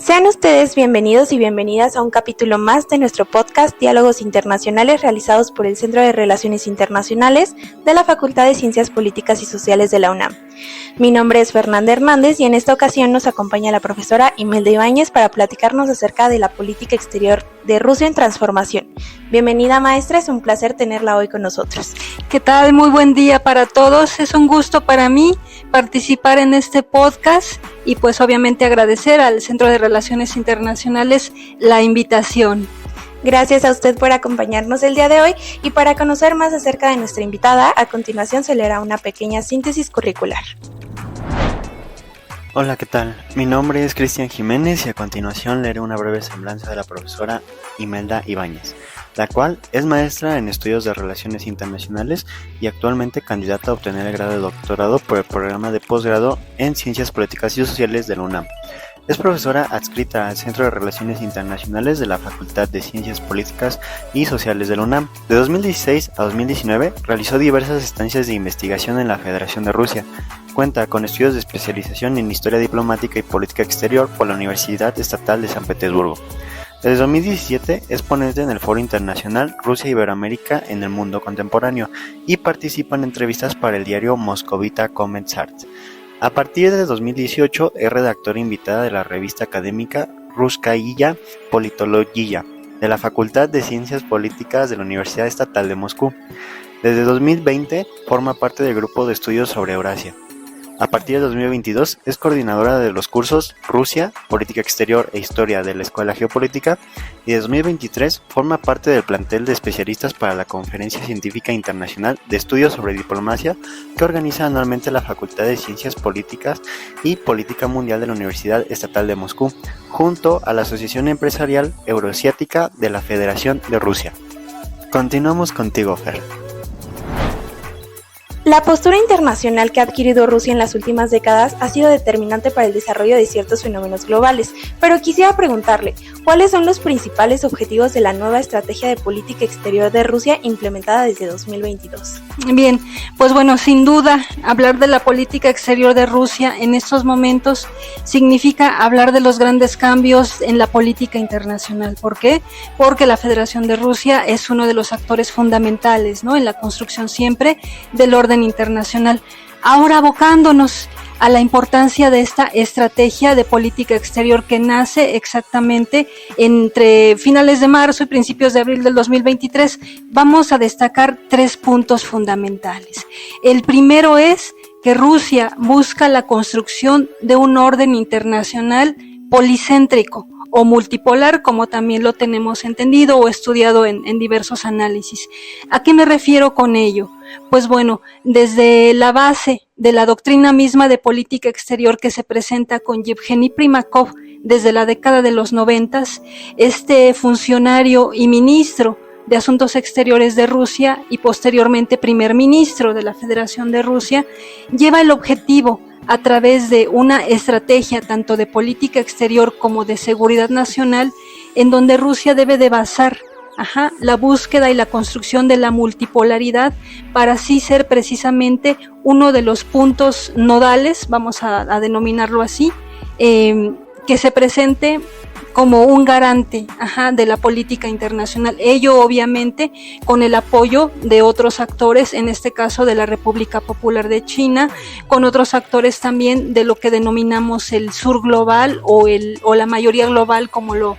Sean ustedes bienvenidos y bienvenidas a un capítulo más de nuestro podcast Diálogos Internacionales realizados por el Centro de Relaciones Internacionales de la Facultad de Ciencias Políticas y Sociales de la UNAM. Mi nombre es Fernanda Hernández y en esta ocasión nos acompaña la profesora Imelda Ibáñez para platicarnos acerca de la política exterior de Rusia en transformación. Bienvenida, maestra, es un placer tenerla hoy con nosotros. ¿Qué tal? Muy buen día para todos. Es un gusto para mí participar en este podcast y pues obviamente agradecer al Centro de Relaciones Internacionales la invitación. Gracias a usted por acompañarnos el día de hoy y para conocer más acerca de nuestra invitada, a continuación se leerá una pequeña síntesis curricular. Hola, ¿qué tal? Mi nombre es Cristian Jiménez y a continuación leeré una breve semblanza de la profesora Imelda Ibáñez, la cual es maestra en estudios de relaciones internacionales y actualmente candidata a obtener el grado de doctorado por el programa de posgrado en Ciencias Políticas y Sociales de la UNAM. Es profesora adscrita al Centro de Relaciones Internacionales de la Facultad de Ciencias Políticas y Sociales de la UNAM. De 2016 a 2019 realizó diversas estancias de investigación en la Federación de Rusia. Cuenta con estudios de especialización en Historia Diplomática y Política Exterior por la Universidad Estatal de San Petersburgo. Desde 2017 es ponente en el Foro Internacional Rusia Iberoamérica en el Mundo Contemporáneo y participa en entrevistas para el diario Moscovita Kommersant. A partir de 2018 es redactora invitada de la revista académica Russkaya Politologiya de la Facultad de Ciencias Políticas de la Universidad Estatal de Moscú. Desde 2020 forma parte del grupo de estudios sobre Eurasia. A partir de 2022 es coordinadora de los cursos Rusia, Política Exterior e Historia de la Escuela Geopolítica y de 2023 forma parte del plantel de especialistas para la Conferencia Científica Internacional de Estudios sobre Diplomacia que organiza anualmente la Facultad de Ciencias Políticas y Política Mundial de la Universidad Estatal de Moscú, junto a la Asociación Empresarial Euroasiática de la Federación de Rusia. Continuamos contigo, Fer. La postura internacional que ha adquirido Rusia en las últimas décadas ha sido determinante para el desarrollo de ciertos fenómenos globales, pero quisiera preguntarle, ¿cuáles son los principales objetivos de la nueva estrategia de política exterior de Rusia implementada desde 2022? Bien, pues bueno, sin duda, hablar de la política exterior de Rusia en estos momentos significa hablar de los grandes cambios en la política internacional. ¿Por qué? Porque la Federación de Rusia es uno de los actores fundamentales, ¿no?, en la construcción siempre del orden internacional. Ahora abocándonos a la importancia de esta estrategia de política exterior que nace exactamente entre finales de marzo y principios de abril del 2023, vamos a destacar 3 puntos fundamentales. El primero es que Rusia busca la construcción de un orden internacional policéntrico o multipolar, como también lo tenemos entendido o estudiado en diversos análisis. ¿A qué me refiero con ello? Pues bueno, desde la base de la doctrina misma de política exterior que se presenta con Yevgeny Primakov desde la década de los 90, este funcionario y ministro de Asuntos Exteriores de Rusia y posteriormente primer ministro de la Federación de Rusia, lleva el objetivo a través de una estrategia tanto de política exterior como de seguridad nacional, en donde Rusia debe de basar la búsqueda y la construcción de la multipolaridad para así ser precisamente uno de los puntos nodales, vamos a denominarlo así, que se presente como un garante de la política internacional. Ello obviamente con el apoyo de otros actores, en este caso de la República Popular de China, con otros actores también de lo que denominamos el sur global o la mayoría global, como lo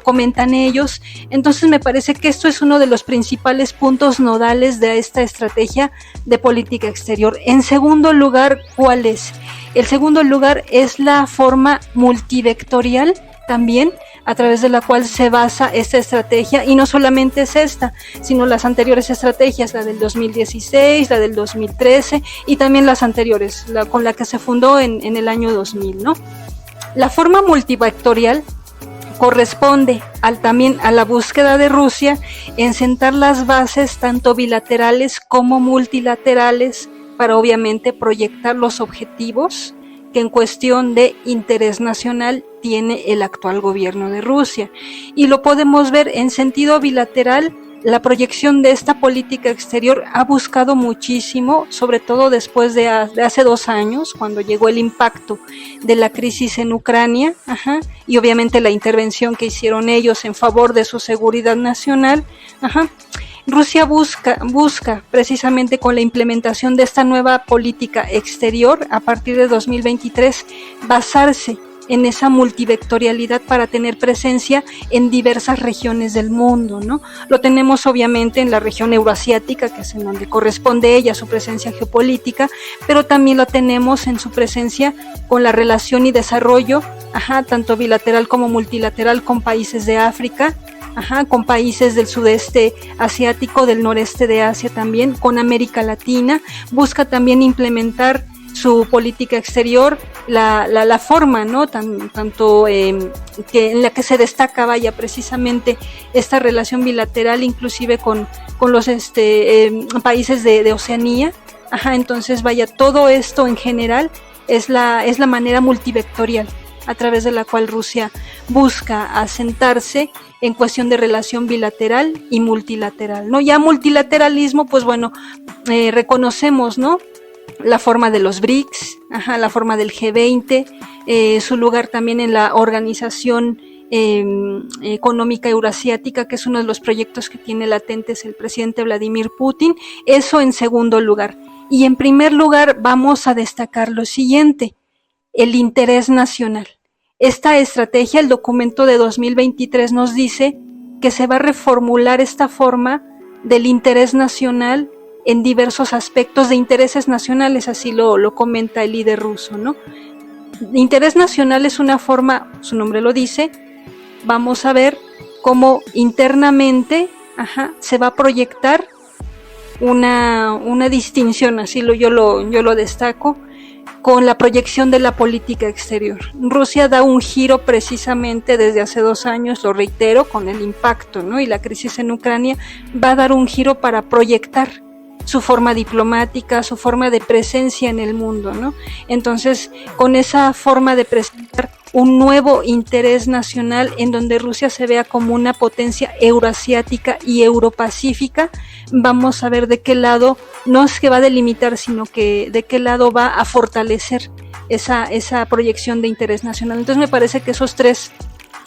comentan ellos. Entonces me parece que esto es uno de los principales puntos nodales de esta estrategia de política exterior. En segundo lugar, ¿cuál es? El segundo lugar es la forma multivectorial también, a través de la cual se basa esta estrategia, y no solamente es esta, sino las anteriores estrategias, la del 2016, la del 2013 y también las anteriores, con la que se fundó en el año 2000, ¿no? La forma multivectorial corresponde también a la búsqueda de Rusia en sentar las bases tanto bilaterales como multilaterales para obviamente proyectar los objetivos que en cuestión de interés nacional tiene el actual gobierno de Rusia. Y lo podemos ver en sentido bilateral la proyección de esta política exterior ha buscado muchísimo, sobre todo después de hace 2 años, cuando llegó el impacto de la crisis en Ucrania, y obviamente la intervención que hicieron ellos en favor de su seguridad nacional. Rusia busca precisamente con la implementación de esta nueva política exterior a partir de 2023 basarse en esa multivectorialidad para tener presencia en diversas regiones del mundo, ¿no? Lo tenemos obviamente en la región euroasiática, que es en donde corresponde ella su presencia geopolítica, pero también lo tenemos en su presencia con la relación y desarrollo, tanto bilateral como multilateral con países de África, con países del sudeste asiático, del noreste de Asia también, con América Latina. Busca también implementar su política exterior, la forma, ¿no? Tanto que en la que se destaca, vaya, precisamente esta relación bilateral, inclusive con los países de Oceanía. Entonces, vaya, todo esto en general es la manera multivectorial a través de la cual Rusia busca asentarse en cuestión de relación bilateral y multilateral, ¿no? Ya multilateralismo, pues bueno, reconocemos, ¿no? La forma de los BRICS, la forma del G20, su lugar también en la Organización Económica Euroasiática, que es uno de los proyectos que tiene latentes el presidente Vladimir Putin. Eso en segundo lugar. Y en primer lugar vamos a destacar lo siguiente: el interés nacional. Esta estrategia, el documento de 2023 nos dice que se va a reformular esta forma del interés nacional en diversos aspectos de intereses nacionales, así lo comenta el líder ruso, ¿no? Interés nacional es una forma, su nombre lo dice, vamos a ver cómo internamente se va a proyectar una distinción, así yo lo destaco, con la proyección de la política exterior. Rusia da un giro precisamente desde hace 2 años, lo reitero, con el impacto, ¿no? Y la crisis en Ucrania, va a dar un giro para proyectar su forma diplomática, su forma de presencia en el mundo, ¿no? Entonces, con esa forma de presentar un nuevo interés nacional en donde Rusia se vea como una potencia euroasiática y europacífica, vamos a ver de qué lado, no es que va a delimitar, sino que de qué lado va a fortalecer esa proyección de interés nacional. Entonces me parece que esos 3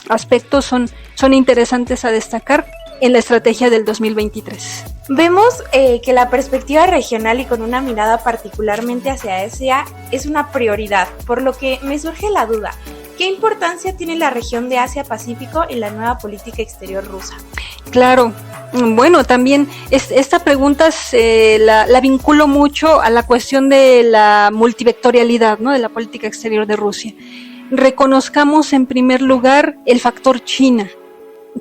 aspectos son interesantes a destacar en la estrategia del 2023. Vemos que la perspectiva regional y con una mirada particularmente hacia Asia es una prioridad, por lo que me surge la duda: ¿qué importancia tiene la región de Asia-Pacífico en la nueva política exterior rusa? Claro, bueno, también esta pregunta la vinculo mucho a la cuestión de la multivectorialidad, ¿no? De la política exterior de Rusia. Reconozcamos en primer lugar el factor China.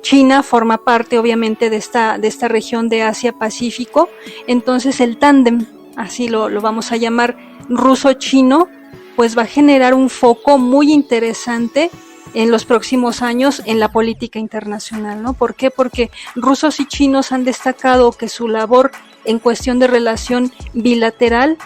China forma parte obviamente de esta región de Asia-Pacífico, entonces el tándem, así lo vamos a llamar, ruso-chino, pues va a generar un foco muy interesante en los próximos años en la política internacional, ¿no? ¿Por qué? Porque rusos y chinos han destacado que su labor en cuestión de relación bilateral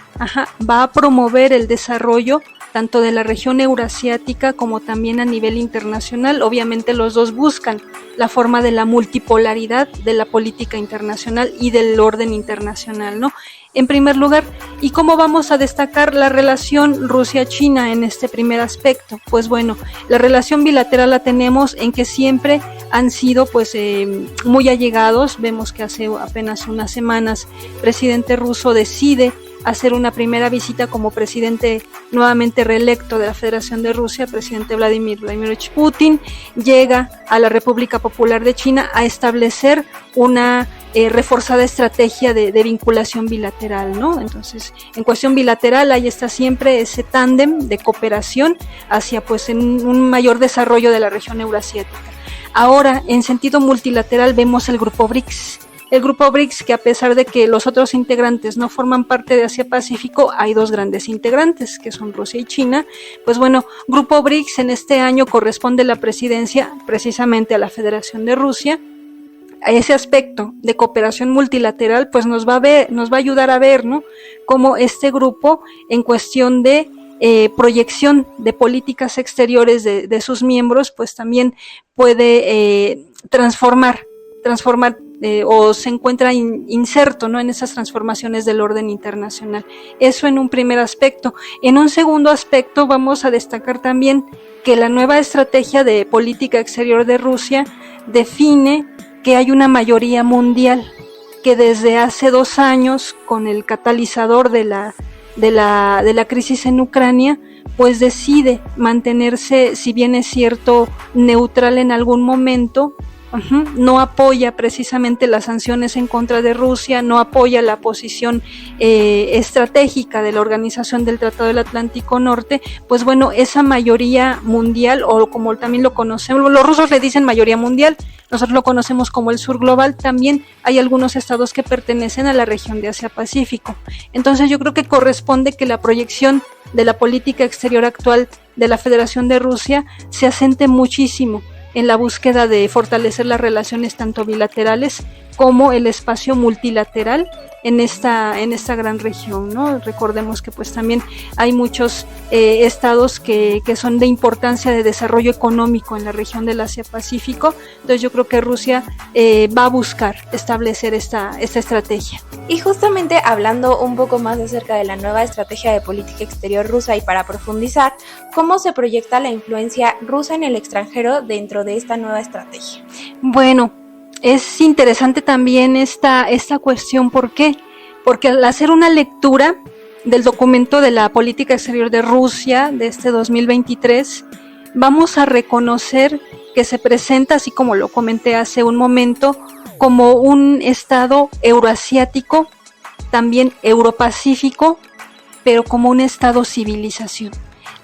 va a promover el desarrollo tanto de la región euroasiática como también a nivel internacional. Obviamente los dos buscan la forma de la multipolaridad de la política internacional y del orden internacional, ¿no? En primer lugar, ¿y cómo vamos a destacar la relación Rusia-China en este primer aspecto? Pues bueno, la relación bilateral la tenemos en que siempre han sido pues muy allegados. Vemos que hace apenas unas semanas el presidente ruso decide hacer una primera visita como presidente nuevamente reelecto de la Federación de Rusia, presidente Vladimir Vladimirovich Putin, llega a la República Popular de China a establecer una reforzada estrategia de vinculación bilateral, ¿no? Entonces, en cuestión bilateral, ahí está siempre ese tándem de cooperación hacia pues en un mayor desarrollo de la región euroasiática. Ahora, en sentido multilateral, vemos el grupo BRICS. El grupo BRICS, que a pesar de que los otros integrantes no forman parte de Asia-Pacífico, hay 2 grandes integrantes, que son Rusia y China. Pues bueno, grupo BRICS en este año corresponde la presidencia precisamente a la Federación de Rusia. A ese aspecto de cooperación multilateral, pues nos va a ayudar a ver, ¿no?, cómo este grupo, en cuestión de proyección de políticas exteriores de sus miembros, pues también puede transformar o se encuentra inserto, ¿no?, en esas transformaciones del orden internacional. Eso en un primer aspecto. En un segundo aspecto vamos a destacar también que la nueva estrategia de política exterior de Rusia define que hay una mayoría mundial, que desde hace 2 años, con el catalizador de la crisis en Ucrania, pues decide mantenerse, si bien es cierto, neutral en algún momento. No apoya precisamente las sanciones en contra de Rusia, no apoya la posición estratégica de la Organización del Tratado del Atlántico Norte. Pues bueno, esa mayoría mundial, o como también lo conocemos, los rusos le dicen mayoría mundial, nosotros lo conocemos como el sur global, también hay algunos estados que pertenecen a la región de Asia-Pacífico. Entonces yo creo que corresponde que la proyección de la política exterior actual de la Federación de Rusia se asente muchísimo en la búsqueda de fortalecer las relaciones tanto bilaterales como el espacio multilateral en esta gran región, ¿no? Recordemos que pues también hay muchos estados que son de importancia de desarrollo económico en la región del Asia-Pacífico. Entonces yo creo que Rusia va a buscar establecer esta estrategia. Y justamente hablando un poco más acerca de la nueva estrategia de política exterior rusa, y para profundizar, ¿cómo se proyecta la influencia rusa en el extranjero dentro de esta nueva estrategia? Bueno, es interesante también esta cuestión. ¿Por qué? Porque al hacer una lectura del documento de la política exterior de Rusia de este 2023, vamos a reconocer que se presenta, así como lo comenté hace un momento, como un estado euroasiático, también europacífico, pero como un estado civilización.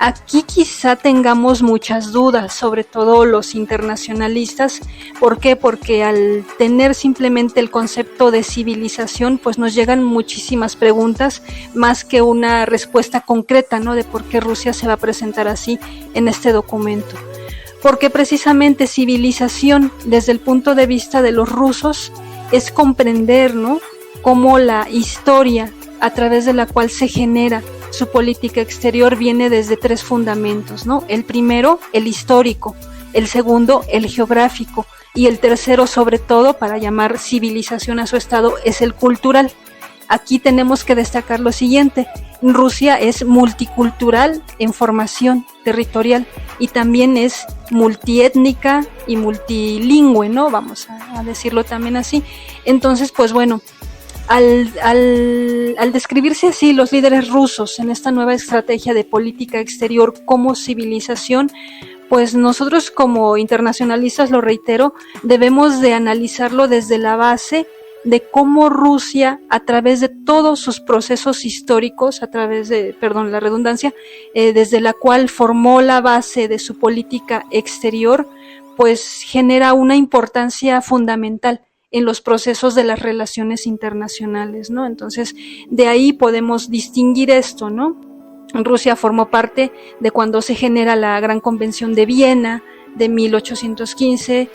Aquí quizá tengamos muchas dudas, sobre todo los internacionalistas. ¿Por qué? Porque al tener simplemente el concepto de civilización, pues nos llegan muchísimas preguntas, más que una respuesta concreta, ¿no?, de por qué Rusia se va a presentar así en este documento. Porque precisamente civilización, desde el punto de vista de los rusos, es comprender, ¿no?, cómo la historia a través de la cual se genera su política exterior viene desde 3 fundamentos, ¿no? El primero, el histórico; el segundo, el geográfico; y el tercero, sobre todo, para llamar civilización a su estado, es el cultural. Aquí tenemos que destacar lo siguiente: Rusia es multicultural en formación territorial y también es multiétnica y multilingüe, ¿no? Vamos a decirlo también así. Entonces, pues bueno, al describirse así los líderes rusos en esta nueva estrategia de política exterior como civilización, pues nosotros como internacionalistas, lo reitero, debemos de analizarlo desde la base de cómo Rusia, a través de todos sus procesos históricos, a través de, perdón la redundancia, desde la cual formó la base de su política exterior, pues genera una importancia fundamental en los procesos de las relaciones internacionales, ¿no? Entonces, de ahí podemos distinguir esto, ¿no? Rusia formó parte de cuando se genera la Gran Convención de Viena de 1815,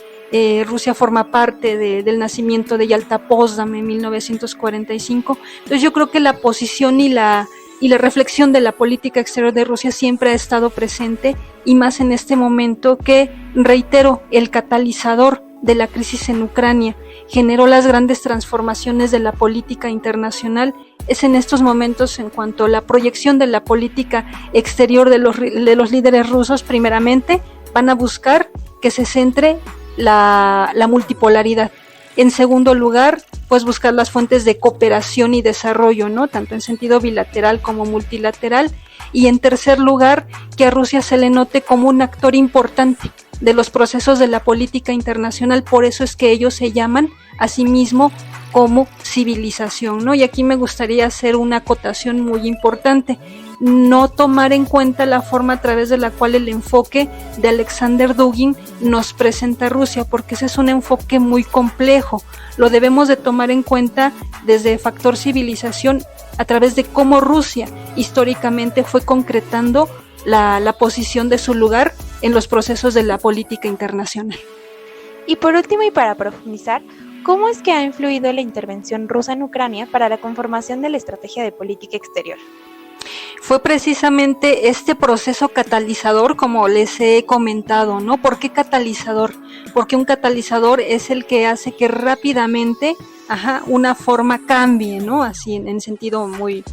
Rusia forma parte del nacimiento de Yalta Potsdam en 1945. Entonces yo creo que la posición y la reflexión de la política exterior de Rusia siempre ha estado presente, y más en este momento que, reitero, el catalizador de la crisis en Ucrania generó las grandes transformaciones de la política internacional. Es en estos momentos en cuanto a la proyección de la política exterior de los líderes rusos. Primeramente van a buscar que se centre la multipolaridad. En segundo lugar, pues buscar las fuentes de cooperación y desarrollo, ¿no?, tanto en sentido bilateral como multilateral. Y en tercer lugar, que a Rusia se le note como un actor importante de los procesos de la política internacional. Por eso es que ellos se llaman a sí mismo como civilización, ¿no? Y aquí me gustaría hacer una acotación muy importante: no tomar en cuenta la forma a través de la cual el enfoque de Alexander Dugin nos presenta a Rusia, porque ese es un enfoque muy complejo. Lo debemos de tomar en cuenta desde el factor civilización, a través de cómo Rusia históricamente fue concretando la posición de su lugar en los procesos de la política internacional. Y por último, y para profundizar, ¿cómo es que ha influido la intervención rusa en Ucrania para la conformación de la estrategia de política exterior? fue precisamente este proceso catalizador, como les he comentado, ¿no? ¿Por qué catalizador? Porque un catalizador es el que hace que rápidamente, una forma cambie, ¿no? Así en sentido muy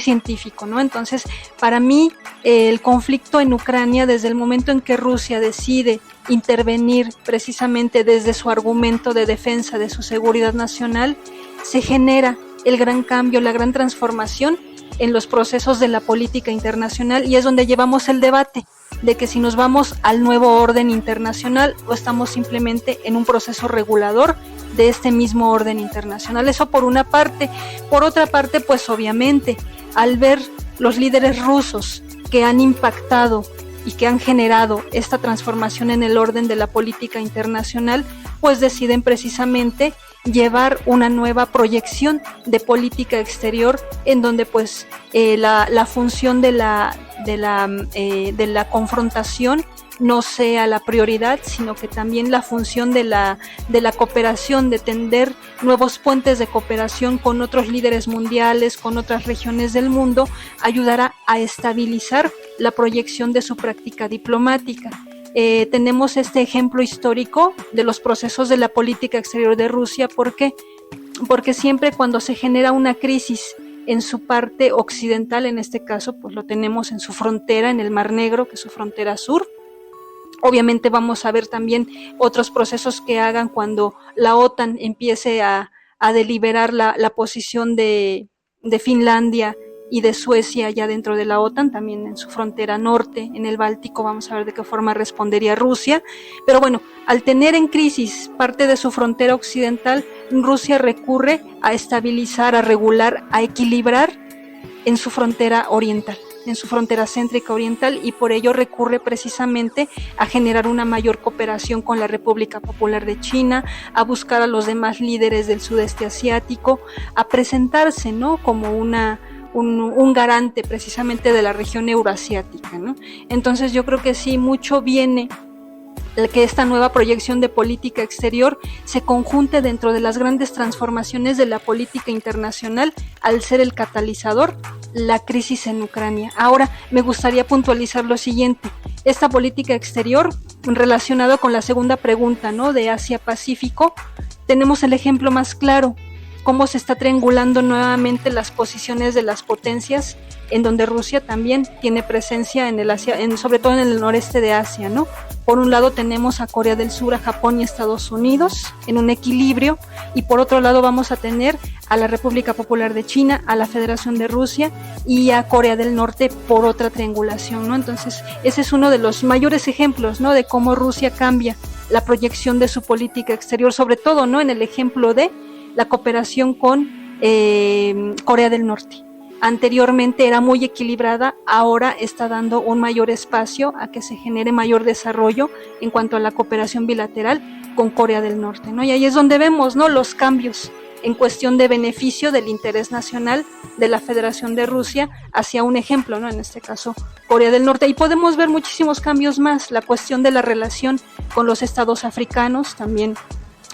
científico, ¿no? Entonces, para mí, el conflicto en Ucrania, desde el momento en que Rusia decide intervenir precisamente desde su argumento de defensa de su seguridad nacional, se genera el gran cambio, la gran transformación en los procesos de la política internacional, y es donde llevamos el debate de que si nos vamos al nuevo orden internacional o estamos simplemente en un proceso regulador de este mismo orden internacional. Eso por una parte. Por otra parte, pues obviamente, al ver los líderes rusos que han impactado y que han generado esta transformación en el orden de la política internacional, pues deciden precisamente llevar una nueva proyección de política exterior, en donde pues la función de la confrontación no sea la prioridad, sino que también la función de la cooperación, de tender nuevos puentes de cooperación con otros líderes mundiales, con otras regiones del mundo, ayudará a estabilizar la proyección de su práctica diplomática. Tenemos este ejemplo histórico de los procesos de la política exterior de Rusia. ¿Por qué? Porque siempre cuando se genera una crisis en su parte occidental, en este caso, pues lo tenemos en su frontera, en el Mar Negro, que es su frontera sur. Obviamente vamos a ver también otros procesos que hagan cuando la OTAN empiece a deliberar la posición de Finlandia y de Suecia ya dentro de la OTAN, también en su frontera norte, en el Báltico. Vamos a ver de qué forma respondería Rusia. Pero bueno, al tener en crisis parte de su frontera occidental, Rusia recurre a estabilizar, a regular, a equilibrar en su frontera oriental, en su frontera céntrica oriental, y por ello recurre precisamente a generar una mayor cooperación con la República Popular de China, a buscar a los demás líderes del sudeste asiático, a presentarse, ¿no?, como un garante precisamente de la región euroasiática, ¿no? Entonces yo creo que sí, mucho viene que esta nueva proyección de política exterior se conjunte dentro de las grandes transformaciones de la política internacional, al ser el catalizador la crisis en Ucrania. Ahora me gustaría puntualizar lo siguiente: esta política exterior, relacionado con la segunda pregunta, ¿no?, de Asia-Pacífico, tenemos el ejemplo más claro, cómo se está triangulando nuevamente las posiciones de las potencias, en donde Rusia también tiene presencia en el Asia, sobre todo en el noreste de Asia, ¿no? Por un lado tenemos a Corea del Sur, a Japón y Estados Unidos en un equilibrio, y por otro lado vamos a tener a la República Popular de China, a la Federación de Rusia y a Corea del Norte por otra triangulación, ¿no? Entonces ese es uno de los mayores ejemplos, ¿no?, de cómo Rusia cambia la proyección de su política exterior, sobre todo, ¿no?, en el ejemplo de la cooperación con Corea del Norte. Anteriormente era muy equilibrada, ahora está dando un mayor espacio a que se genere mayor desarrollo en cuanto a la cooperación bilateral con Corea del Norte, ¿no? Y ahí es donde vemos, ¿no?, los cambios en cuestión de beneficio del interés nacional de la Federación de Rusia hacia un ejemplo, ¿no?, en este caso Corea del Norte. Y podemos ver muchísimos cambios más, la cuestión de la relación con los estados africanos también.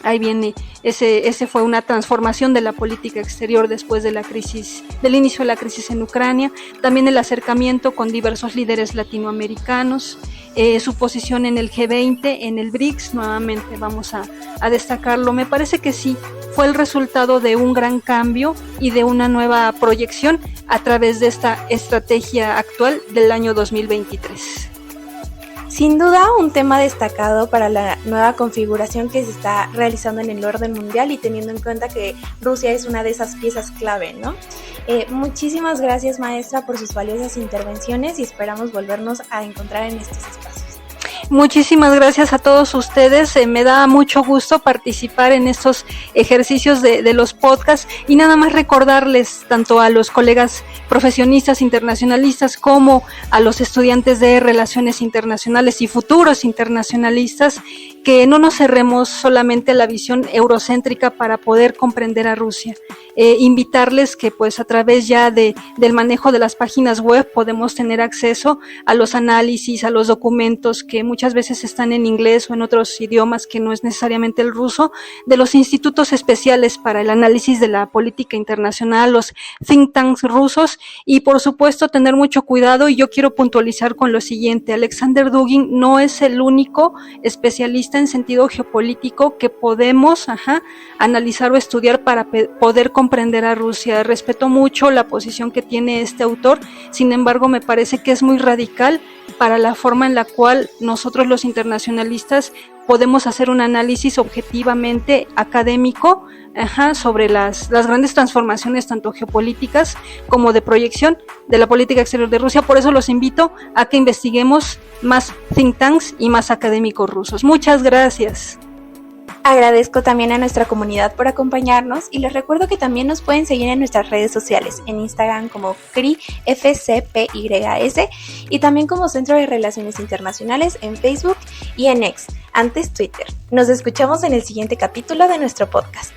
Ahí viene, ese fue una transformación de la política exterior después de la crisis, del inicio de la crisis en Ucrania. También el acercamiento con diversos líderes latinoamericanos, su posición en el G20, en el BRICS, nuevamente vamos a destacarlo. Me parece que sí, fue el resultado de un gran cambio y de una nueva proyección a través de esta estrategia actual del año 2023. Sin duda, un tema destacado para la nueva configuración que se está realizando en el orden mundial, y teniendo en cuenta que Rusia es una de esas piezas clave, ¿no? Muchísimas gracias, maestra, por sus valiosas intervenciones, y esperamos volvernos a encontrar en estos espacios. Muchísimas gracias a todos ustedes, me da mucho gusto participar en estos ejercicios de los podcasts, y nada más recordarles tanto a los colegas profesionistas internacionalistas como a los estudiantes de Relaciones Internacionales y futuros internacionalistas que no nos cerremos solamente a la visión eurocéntrica para poder comprender a Rusia. Invitarles que pues a través ya del manejo de las páginas web podemos tener acceso a los análisis, a los documentos que muchas veces están en inglés o en otros idiomas que no es necesariamente el ruso, de los institutos especiales para el análisis de la política internacional, los think tanks rusos, y por supuesto tener mucho cuidado. Y yo quiero puntualizar con lo siguiente: Alexander Dugin no es el único especialista en sentido geopolítico que podemos analizar o estudiar para poder comprender a Rusia. Respeto mucho la posición que tiene este autor, sin embargo me parece que es muy radical para la forma en la cual nosotros los internacionalistas podemos hacer un análisis objetivamente académico sobre las grandes transformaciones tanto geopolíticas como de proyección de la política exterior de Rusia. Por eso los invito a que investiguemos más think tanks y más académicos rusos. Muchas gracias. Agradezco también a nuestra comunidad por acompañarnos y les recuerdo que también nos pueden seguir en nuestras redes sociales, en Instagram como CRIFCPYS y también como Centro de Relaciones Internacionales en Facebook y en X, antes Twitter. Nos escuchamos en el siguiente capítulo de nuestro podcast.